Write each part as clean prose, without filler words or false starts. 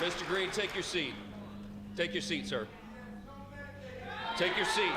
Mr. Green, take your seat. Take your seat, sir. Take your seat.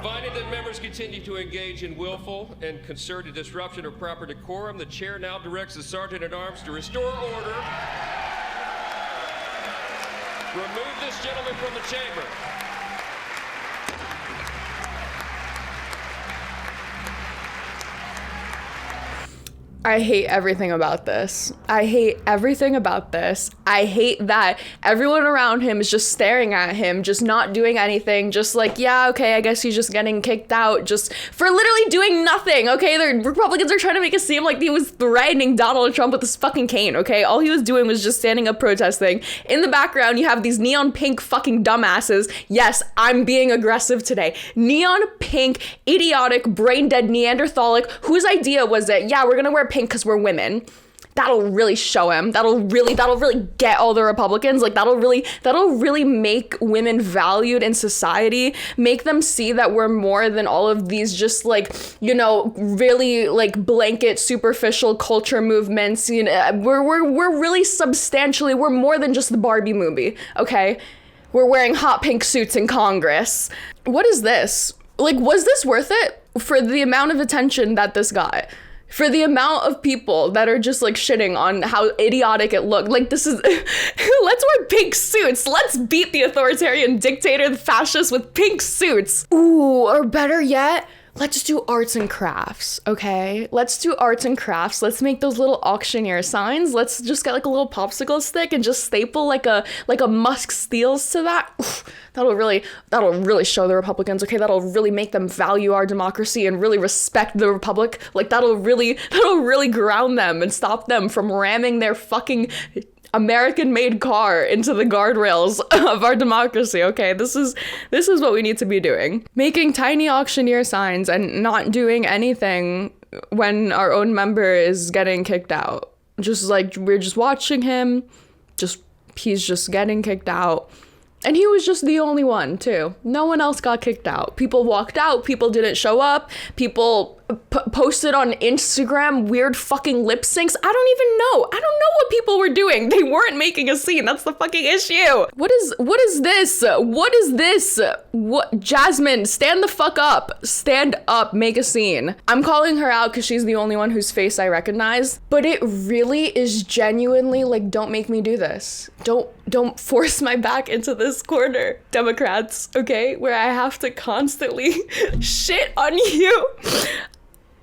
Finding that members continue to engage in willful and concerted disruption of proper decorum, the chair now directs the Sergeant at Arms to restore order. Remove this gentleman from the chamber. I hate everything about this. I hate everything about this. I hate that everyone around him is just staring at him, just not doing anything, just like, yeah, okay, I guess he's just getting kicked out just for literally doing nothing, okay? The Republicans are trying to make it seem like he was threatening Donald Trump with his fucking cane, okay? All he was doing was just standing up protesting. In the background, you have these neon pink fucking dumbasses. Yes, I'm being aggressive today. Neon pink, idiotic, brain-dead Neanderthalic, whose idea was it? Yeah, we're gonna wear pink because we're women. That'll really show him. That'll really get all the Republicans. Like that'll really make women valued in society, make them see that we're more than all of these just like, you know, really like blanket superficial culture movements. You know, we're really substantially, we're more than just the Barbie movie, okay? We're wearing hot pink suits in Congress. What is this? Like, was this worth it for the amount of attention that this got? For the amount of people that are just like shitting on how idiotic it looked. Like this is, let's wear pink suits. Let's beat the authoritarian dictator, the fascist with pink suits. Ooh, or better yet, let's do arts and crafts, okay? Let's do arts and crafts. Let's make those little auctioneer signs. Let's just get like a little popsicle stick and just staple like a Musk steals to that. Oof, that'll really show the Republicans, okay? That'll really make them value our democracy and really respect the Republic. Like that'll really ground them and stop them from ramming their fucking American-made car into the guardrails of our democracy, okay? This is what we need to be doing. Making tiny auctioneer signs and not doing anything when our own member is getting kicked out. Just like, we're just watching him, he's just getting kicked out. And he was just the only one, too. No one else got kicked out. People walked out. People didn't show up. People posted on Instagram weird fucking lip syncs. I don't even know. I don't know what people were doing. They weren't making a scene. That's the fucking issue. What is this? What is this? What? Jasmine, stand the fuck up. Stand up. Make a scene. I'm calling her out because she's the only one whose face I recognize. But it really is genuinely like, don't make me do this. Don't force my back into this corner, Democrats, okay? Where I have to constantly shit on you.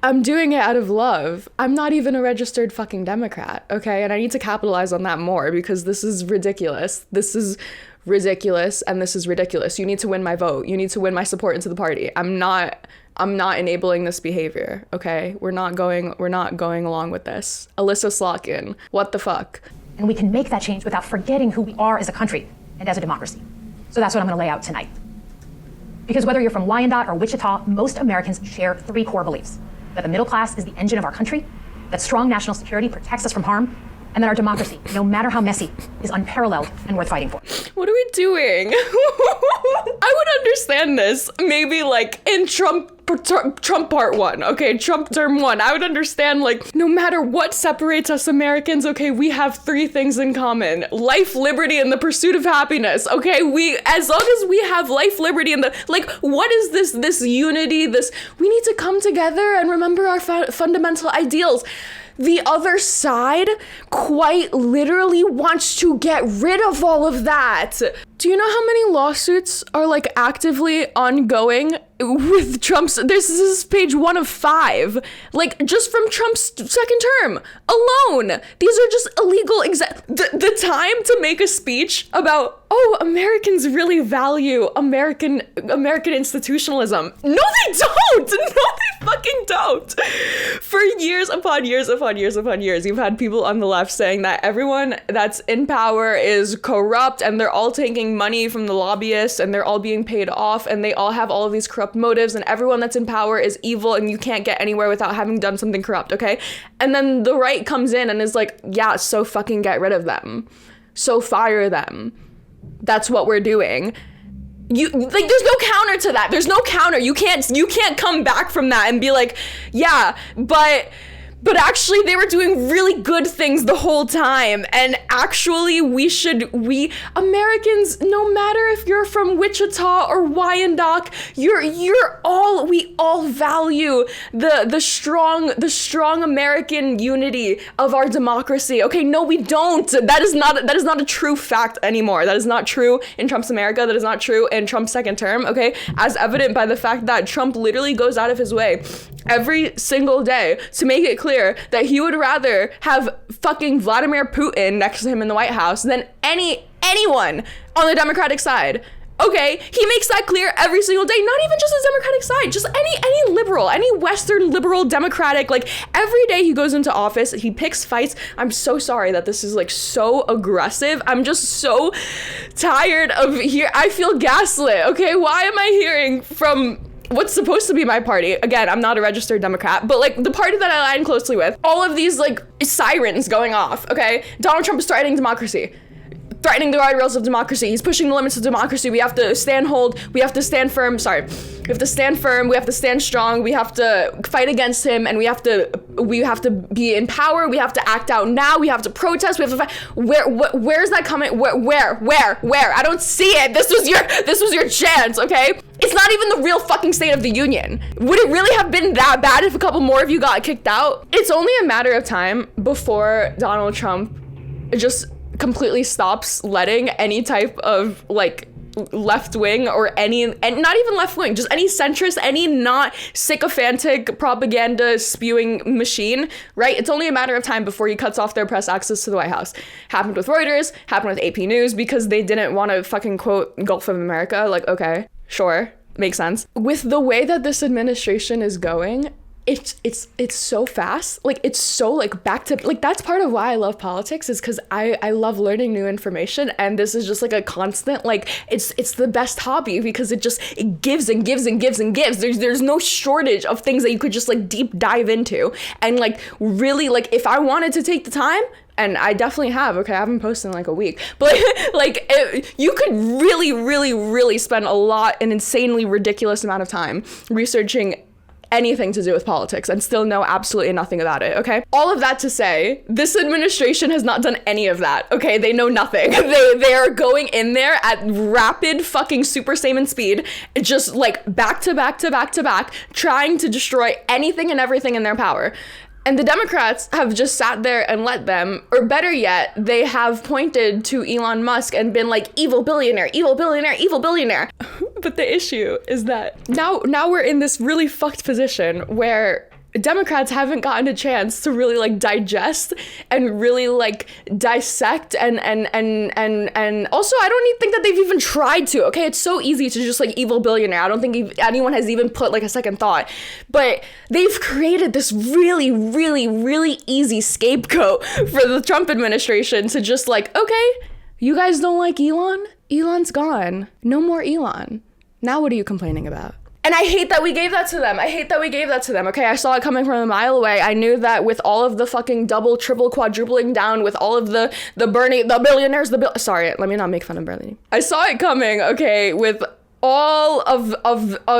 I'm doing it out of love. I'm not even a registered fucking Democrat, okay? And I need to capitalize on that more because this is ridiculous. This is ridiculous and this is ridiculous. You need to win my vote. You need to win my support into the party. I'm not enabling this behavior, okay? We're not going along with this. Alyssa Slotkin, what the fuck? And we can make that change without forgetting who we are as a country and as a democracy. So that's what I'm gonna lay out tonight. Because whether you're from Wyandotte or Wichita, most Americans share 3 core beliefs: that the middle class is the engine of our country, that strong national security protects us from harm, and that our democracy, no matter how messy, is unparalleled and worth fighting for. What are we doing? I would understand this maybe like in Trump part 1, okay, Trump term 1. I would understand like no matter what separates us Americans, okay, we have 3 things in common: life, liberty, and the pursuit of happiness, okay? As long as we have life, liberty, and what is this unity, we need to come together and remember our fundamental ideals. The other side quite literally wants to get rid of all of that. Do you know how many lawsuits are like actively ongoing with Trump's? This is page 1 of 5. Like just from Trump's second term alone. These are just illegal. The time to make a speech about, oh, Americans really value American institutionalism. No, they don't. No, they fucking don't. For years upon years upon years upon years, you've had people on the left saying that everyone that's in power is corrupt and they're all taking money from the lobbyists and they're all being paid off and they all have all of these corrupt motives and everyone that's in power is evil and you can't get anywhere without having done something corrupt, okay? And then the right comes in and is like, yeah, so fucking get rid of them. So fire them. That's what we're doing. There's no counter to that. There's no counter. You can't come back from that and be like, yeah, but but actually they were doing really good things the whole time. And actually we Americans, no matter if you're from Wichita or Wyandotte, we all value the strong American unity of our democracy. Okay, no, we don't. That is not a true fact anymore. That is not true in Trump's America. That is not true in Trump's second term, okay? As evident by the fact that Trump literally goes out of his way every single day to make it clear that he would rather have fucking Vladimir Putin next to him in the White House than anyone on the Democratic side. Okay, he makes that clear every single day, not even just the Democratic side, just any liberal, any Western liberal Democratic, like every day he goes into office, he picks fights. I'm so sorry that this is like so aggressive. I'm just so tired of I feel gaslit, okay? Why am I hearing from what's supposed to be my party? Again, I'm not a registered Democrat, but like the party that I align closely with, all of these like sirens going off, okay? Donald Trump is threatening democracy. Threatening the guardrails of democracy. He's pushing the limits of democracy. We have to stand we have to stand firm, we have to stand firm, we have to stand strong, we have to fight against him, and we have to be in power, we have to act out now, we have to protest, we have to fight. Where's that coming? Where? I don't see it. This was your chance, okay? It's not even the real fucking State of the Union. Would it really have been that bad if a couple more of you got kicked out? It's only a matter of time before Donald Trump just completely stops letting any type of like left wing or and not even left wing, just any centrist, any not sycophantic propaganda spewing machine, right? It's only a matter of time before he cuts off their press access to the White House. Happened with Reuters, happened with AP News because they didn't want to fucking quote Gulf of America. Like, okay, sure, makes sense. With the way that this administration is going, it's so fast, like it's so like back to like, that's part of why I love politics, is because I love learning new information, and this is just like a constant, like it's the best hobby because it gives and gives and gives and gives. There's no shortage of things that you could just like deep dive into, and like really, like if I wanted to take the time, and I definitely have, okay, I haven't posted in like a week, but you could really, really, really spend an insanely ridiculous amount of time researching anything to do with politics and still know absolutely nothing about it, okay? All of that to say, this administration has not done any of that, okay? They know nothing. They are going in there at rapid fucking super Saiyan speed, just like back to back to back to back, trying to destroy anything and everything in their power. And the Democrats have just sat there and let them, or better yet, they have pointed to Elon Musk and been like, evil billionaire, evil billionaire, evil billionaire. But the issue is that now we're in this really fucked position where Democrats haven't gotten a chance to really like digest and really like dissect and also I don't even think that they've even tried to, okay? It's so easy to just like evil billionaire. I don't think anyone has even put like a second thought, but they've created this really, really, really easy scapegoat for the Trump administration to just like, okay, you guys don't like Elon? Elon's gone. No more Elon. Now what are you complaining about? And I hate that we gave that to them. Okay, I saw it coming from a mile away. I knew that with all of the fucking double, triple, quadrupling down, with all of the Bernie, the billionaires, sorry, let me not make fun of Bernie. I saw it coming, okay, with all of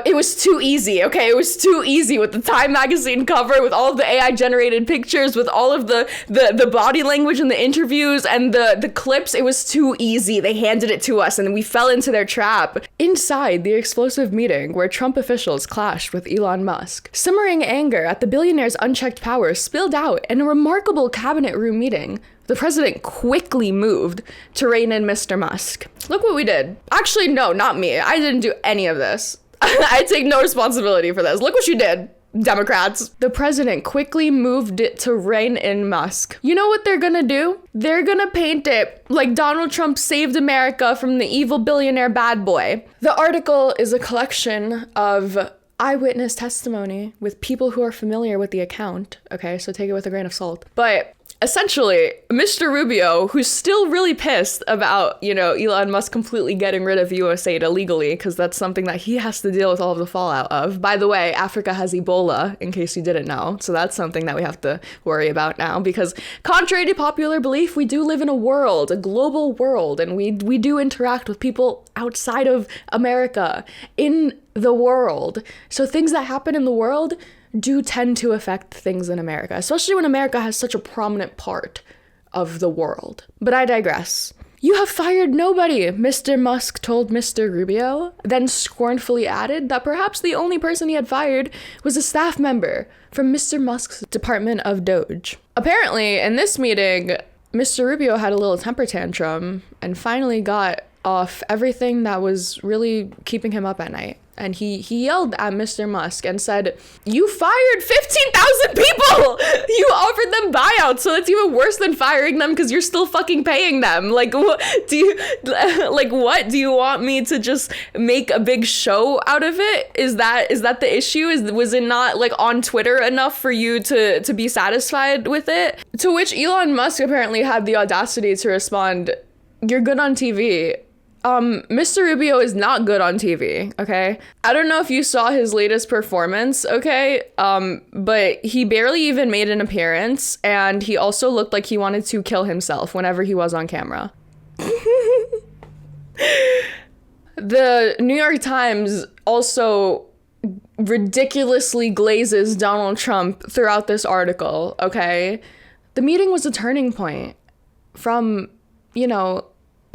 it was too easy, okay? It was too easy with the Time magazine cover, with all of the AI generated pictures, with all of the body language in the interviews and the clips. It was too easy. They handed it to us and we fell into their trap. Inside the explosive meeting where Trump officials clashed with Elon Musk, simmering anger at the billionaire's unchecked power spilled out in a remarkable cabinet room meeting. The president quickly moved to rein in Mr. Musk. Look what we did. Actually, no, not me. I didn't do any of this. I take no responsibility for this. Look what you did, Democrats. The president quickly moved it to rein in Musk. You know what they're gonna do? They're gonna paint it like Donald Trump saved America from the evil billionaire bad boy. The article is a collection of eyewitness testimony with people who are familiar with the account. Okay, so take it with a grain of salt. But essentially, Mr. Rubio, who's still really pissed about, Elon Musk completely getting rid of USAID illegally, because that's something that he has to deal with all of the fallout of. By the way, Africa has Ebola, in case you didn't know. So that's something that we have to worry about now, because contrary to popular belief, we do live in a global world, and we do interact with people outside of America, in the world. So things that happen in the world do tend to affect things in America, especially when America has such a prominent part of the world. But I digress. You have fired nobody, Mr. Musk told Mr. Rubio, then scornfully added that perhaps the only person he had fired was a staff member from Mr. Musk's Department of Doge. Apparently, in this meeting, Mr. Rubio had a little temper tantrum and finally got off everything that was really keeping him up at night. And he yelled at Mr. Musk and said, "You fired 15,000 people! You offered them buyouts, so it's even worse than firing them because you're still fucking paying them. Like, what do you want me to just make a big show out of it? Is that the issue? Was it not like on Twitter enough for you to be satisfied with it?" To which Elon Musk apparently had the audacity to respond, "You're good on TV." Mr. Rubio is not good on TV, okay? I don't know if you saw his latest performance, okay? But he barely even made an appearance, and he also looked like he wanted to kill himself whenever he was on camera. The New York Times also ridiculously glazes Donald Trump throughout this article, okay? The meeting was a turning point from,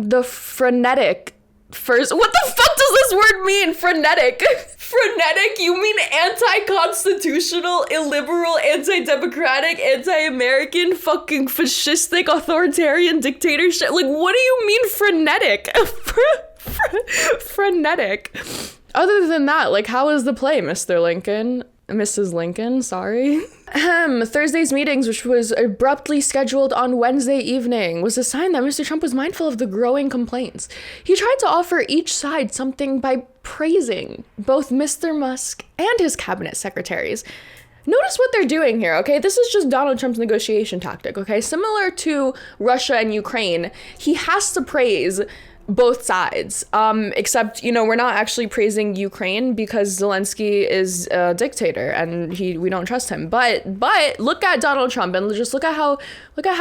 the frenetic first. What the fuck does this word mean? Frenetic. Frenetic? You mean anti-constitutional, illiberal, anti-democratic, anti-American, fucking fascistic, authoritarian dictatorship? Like, what do you mean frenetic? Frenetic. Other than that, like, how was the play, Mr. Lincoln? Mrs. Lincoln, sorry. Thursday's meetings, which was abruptly scheduled on Wednesday evening, was a sign that Mr. Trump was mindful of the growing complaints. He tried to offer each side something by praising both Mr. Musk and his cabinet secretaries. Notice what they're doing here, okay? This is just Donald Trump's negotiation tactic, okay? Similar to Russia and Ukraine, he has to praise both sides, except, we're not actually praising Ukraine because Zelensky is a dictator and we don't trust him. But look at Donald Trump and just look at how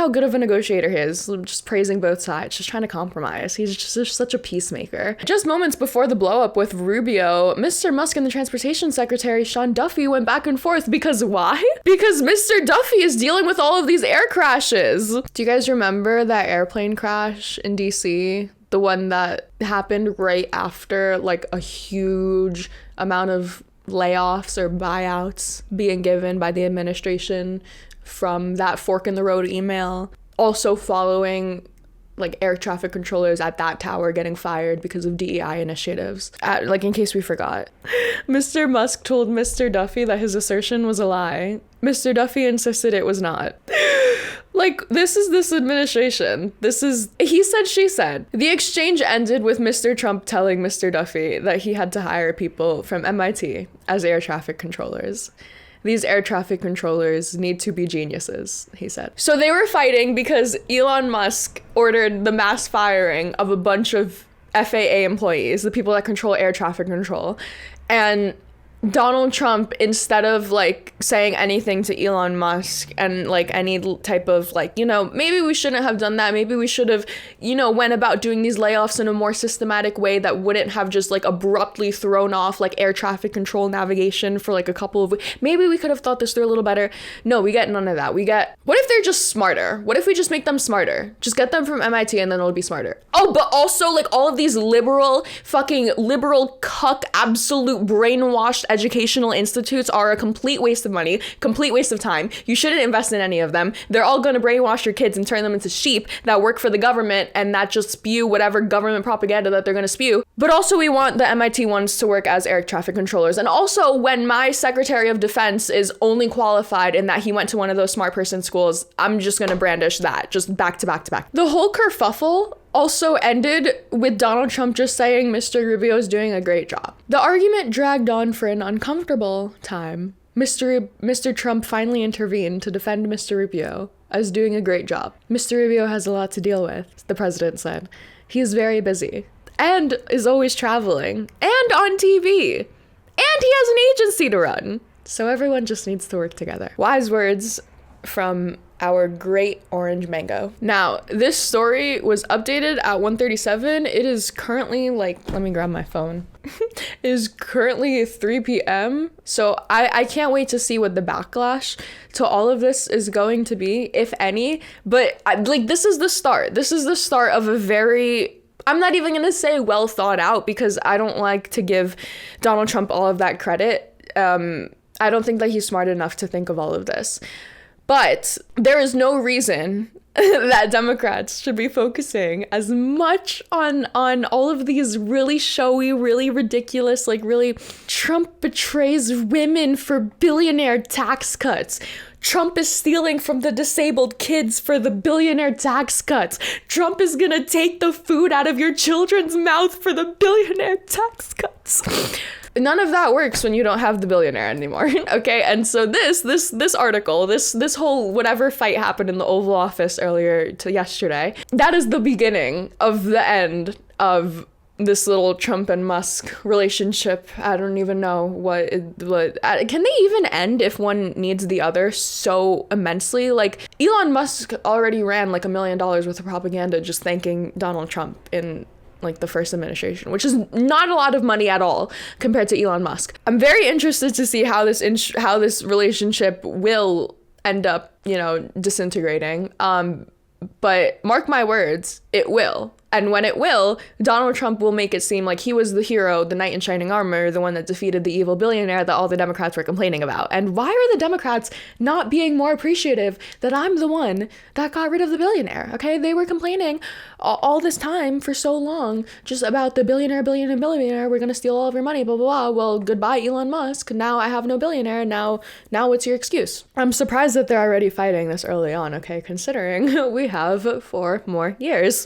good of a negotiator he is, just praising both sides, just trying to compromise. He's just such a peacemaker. Just moments before the blow up with Rubio, Mr. Musk and the Transportation Secretary Sean Duffy went back and forth because why? Because Mr. Duffy is dealing with all of these air crashes. Do you guys remember that airplane crash in DC? The one that happened right after like a huge amount of layoffs or buyouts being given by the administration from that fork in the road email. Also following like air traffic controllers at that tower getting fired because of DEI initiatives. In case we forgot. Mr. Musk told Mr. Duffy that his assertion was a lie. Mr. Duffy insisted it was not. This is this administration. This is, he said, she said. The exchange ended with Mr. Trump telling Mr. Duffy that he had to hire people from MIT as air traffic controllers. These air traffic controllers need to be geniuses, he said. So they were fighting because Elon Musk ordered the mass firing of a bunch of FAA employees, the people that control air traffic control. And Donald Trump, instead of saying anything to Elon Musk and any type of maybe we shouldn't have done that, maybe we should have went about doing these layoffs in a more systematic way that wouldn't have just abruptly thrown off air traffic control navigation for a couple of weeks. Maybe we could have thought this through a little better. No, we get none of that. What if they're just smarter? What if we just make them smarter? Just get them from MIT and then it'll be smarter. Oh, but also all of these liberal cuck absolute brainwashed educational institutes are a complete waste of money, complete waste of time. You shouldn't invest in any of them. They're all going to brainwash your kids and turn them into sheep that work for the government and that just spew whatever government propaganda that they're going to spew. But also we want the MIT ones to work as air traffic controllers. And also when my Secretary of Defense is only qualified in that he went to one of those smart person schools, I'm just going to brandish that just back to back to back. The whole kerfuffle also ended with Donald Trump just saying Mr. Rubio is doing a great job. The argument dragged on for an uncomfortable time. Mr. Trump finally intervened to defend Mr. Rubio as doing a great job. Mr. Rubio has a lot to deal with, the president said. He is very busy and is always traveling and on TV. And he has an agency to run. So everyone just needs to work together. Wise words from our great orange mango. Now, this story was updated at 1:37. It is currently like, let me grab my phone. It is currently 3 p.m. So I can't wait to see what the backlash to all of this is going to be, if any. But this is the start. This is the start of a very, I'm not even gonna say well thought out, because I don't like to give Donald Trump all of that credit. I don't think that he's smart enough to think of all of this. But there is no reason that Democrats should be focusing as much on all of these really showy, really ridiculous, like really Trump betrays women for billionaire tax cuts. Trump is stealing from the disabled kids for the billionaire tax cuts. Trump is gonna take the food out of your children's mouth for the billionaire tax cuts. None of that works when you don't have the billionaire anymore, okay? And so this article, this whole whatever fight happened in the Oval Office earlier to yesterday, that is the beginning of the end of this little Trump and Musk relationship. I don't even know what can they even end if one needs the other so immensely? Like, Elon Musk already ran like $1 million worth of propaganda just thanking Donald Trump in like the first administration, which is not a lot of money at all compared to Elon Musk. I'm very interested to see how this relationship will end up, disintegrating. But mark my words, it will. And when it will, Donald Trump will make it seem like he was the hero, the knight in shining armor, the one that defeated the evil billionaire that all the Democrats were complaining about. And why are the Democrats not being more appreciative that I'm the one that got rid of the billionaire? Okay, they were complaining all this time for so long just about the billionaire, we're gonna steal all of your money, blah, blah, blah. Well, goodbye, Elon Musk. Now I have no billionaire. Now what's your excuse? I'm surprised that they're already fighting this early on, okay, considering we have 4 more years.